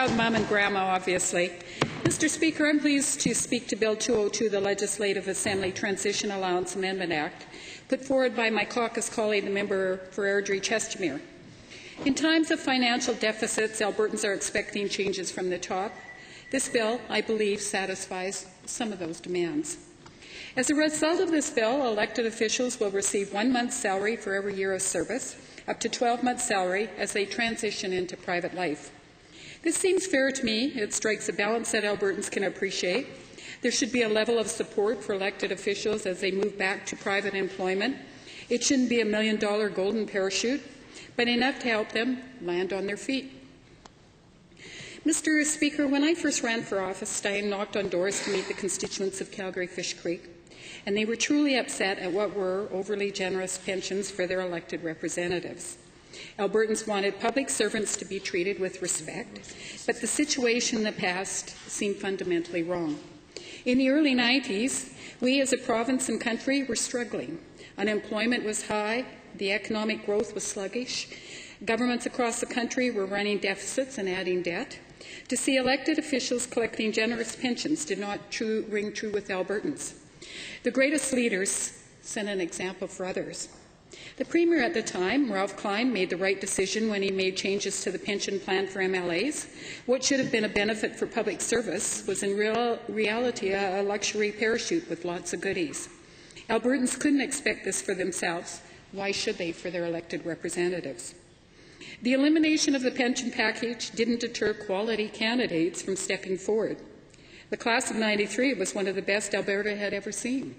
proud mom and grandma, obviously. Mr. Speaker, I'm pleased to speak to Bill 202, the Legislative Assembly Transition Allowance Amendment Act, put forward by my caucus colleague, the member for Airdrie-Chestermere. In times of financial deficits, Albertans are expecting changes from the top. This bill, I believe, satisfies some of those demands. As a result of this bill, elected officials will receive 1 month's salary for every year of service, up to 12 months' salary as they transition into private life. This seems fair to me. It strikes a balance that Albertans can appreciate. There should be a level of support for elected officials as they move back to private employment. It shouldn't be a $1 million golden parachute, but enough to help them land on their feet. Mr. Speaker, when I first ran for office, I knocked on doors to meet the constituents of Calgary Fish Creek, and they were truly upset at what were overly generous pensions for their elected representatives. Albertans wanted public servants to be treated with respect, but the situation in the past seemed fundamentally wrong. In the early 90s, we as a province and country were struggling. Unemployment was high, the economic growth was sluggish, governments across the country were running deficits and adding debt. To see elected officials collecting generous pensions did not ring true with Albertans. The greatest leaders set an example for others. The Premier at the time, Ralph Klein, made the right decision when he made changes to the pension plan for MLAs. What should have been a benefit for public service was in reality a luxury parachute with lots of goodies. Albertans couldn't expect this for themselves. Why should they for their elected representatives? The elimination of the pension package didn't deter quality candidates from stepping forward. The class of '93 was one of the best Alberta had ever seen.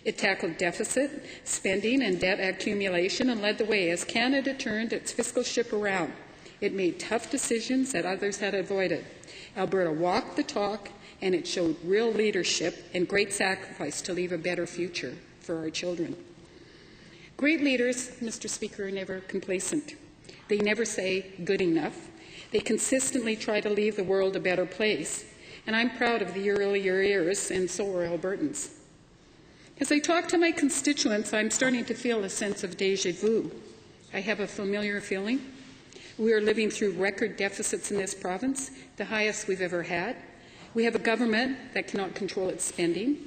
It tackled deficit, spending and debt accumulation and led the way as Canada turned its fiscal ship around. It made tough decisions that others had avoided. Alberta walked the talk, and it showed real leadership and great sacrifice to leave a better future for our children. Great leaders, Mr. Speaker, are never complacent. They never say good enough. They consistently try to leave the world a better place. And I'm proud of the earlier years, and so are Albertans. As I talk to my constituents, I'm starting to feel a sense of déjà vu. I have a familiar feeling. We are living through record deficits in this province, the highest we've ever had. We have a government that cannot control its spending.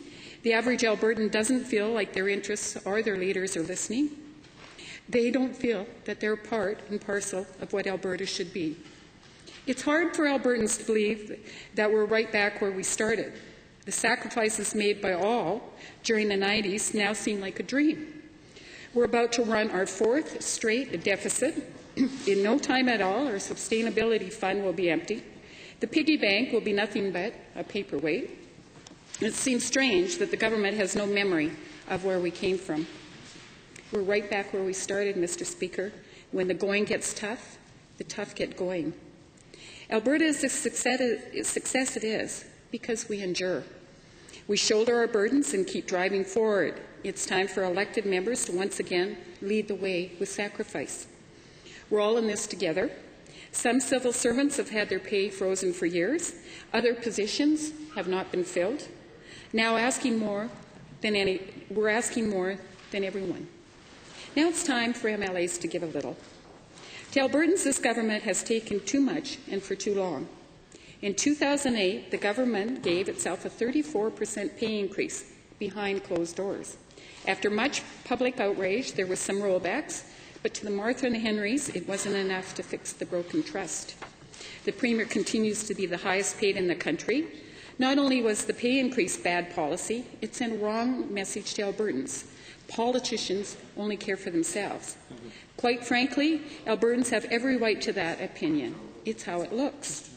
The average Albertan doesn't feel like their interests or their leaders are listening. They don't feel that they're part and parcel of what Alberta should be. It's hard for Albertans to believe that we're right back where we started. The sacrifices made by all during the 90s now seem like a dream. We're about to run our fourth straight deficit. In no time at all, our sustainability fund will be empty. The piggy bank will be nothing but a paperweight. It seems strange that the government has no memory of where we came from. We're right back where we started, Mr. Speaker. When the going gets tough, the tough get going. Alberta is the success it is because we endure. We shoulder our burdens and keep driving forward. It's time for elected members to once again lead the way with sacrifice. We're all in this together. Some civil servants have had their pay frozen for years. Other positions have not been filled. Now we're asking more than everyone. Now it's time for MLAs to give a little. To Albertans, this government has taken too much and for too long. In 2008, the government gave itself a 34% pay increase behind closed doors. After much public outrage, there was some rollbacks, but to the Martha and Henrys, it wasn't enough to fix the broken trust. The Premier continues to be the highest paid in the country. Not only was the pay increase bad policy, it sent a wrong message to Albertans. Politicians only care for themselves. Quite frankly, Albertans have every right to that opinion. It's how it looks.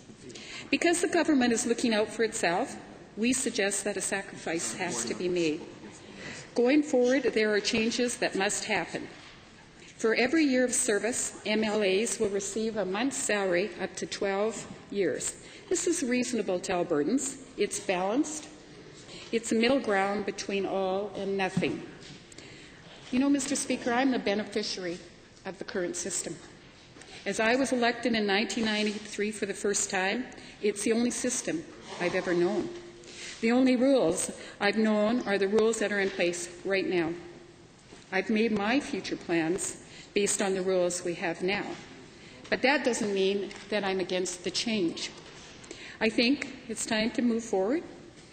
Because the government is looking out for itself, we suggest that a sacrifice has to be made. Going forward, there are changes that must happen. For every year of service, MLAs will receive a month's salary up to 12 years. This is reasonable to Albertans. It's balanced. It's a middle ground between all and nothing. You know, Mr. Speaker, I'm the beneficiary of the current system. As I was elected in 1993 for the first time, it's the only system I've ever known. The only rules I've known are the rules that are in place right now. I've made my future plans based on the rules we have now. But that doesn't mean that I'm against the change. I think it's time to move forward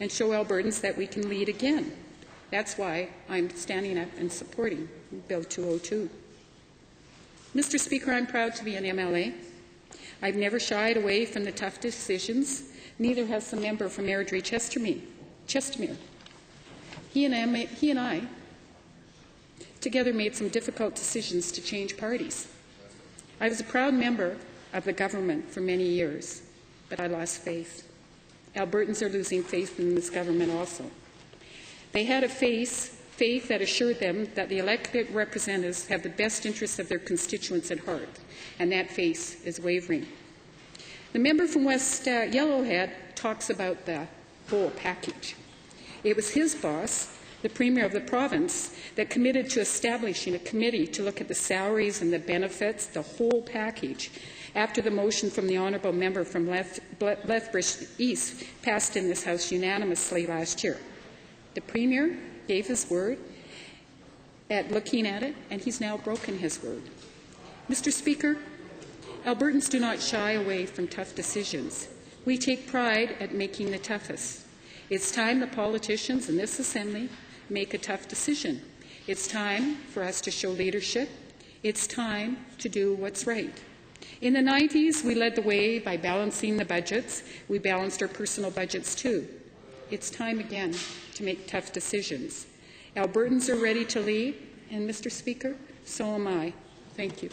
and show Albertans that we can lead again. That's why I'm standing up and supporting Bill 202. Mr. Speaker, I'm proud to be an MLA. I've never shied away from the tough decisions. Neither has the member from Airdrie-Chestermere. He and I together made some difficult decisions to change parties. I was a proud member of the government for many years, but I lost faith. Albertans are losing faith in this government also. They had a faith that assured them that the elected representatives have the best interests of their constituents at heart, and that faith is wavering. The member from West Yellowhead talks about the whole package. It was his boss, the Premier of the province, that committed to establishing a committee to look at the salaries and the benefits, the whole package, after the motion from the honourable member from Lethbridge East passed in this House unanimously last year. The Premier gave his word at looking at it, and he's now broken his word. Mr. Speaker, Albertans do not shy away from tough decisions. We take pride at making the toughest. It's time the politicians in this Assembly make a tough decision. It's time for us to show leadership. It's time to do what's right. In the 90s, we led the way by balancing the budgets. We balanced our personal budgets too. It's time again to make tough decisions. Albertans are ready to lead, and Mr. Speaker, so am I. Thank you.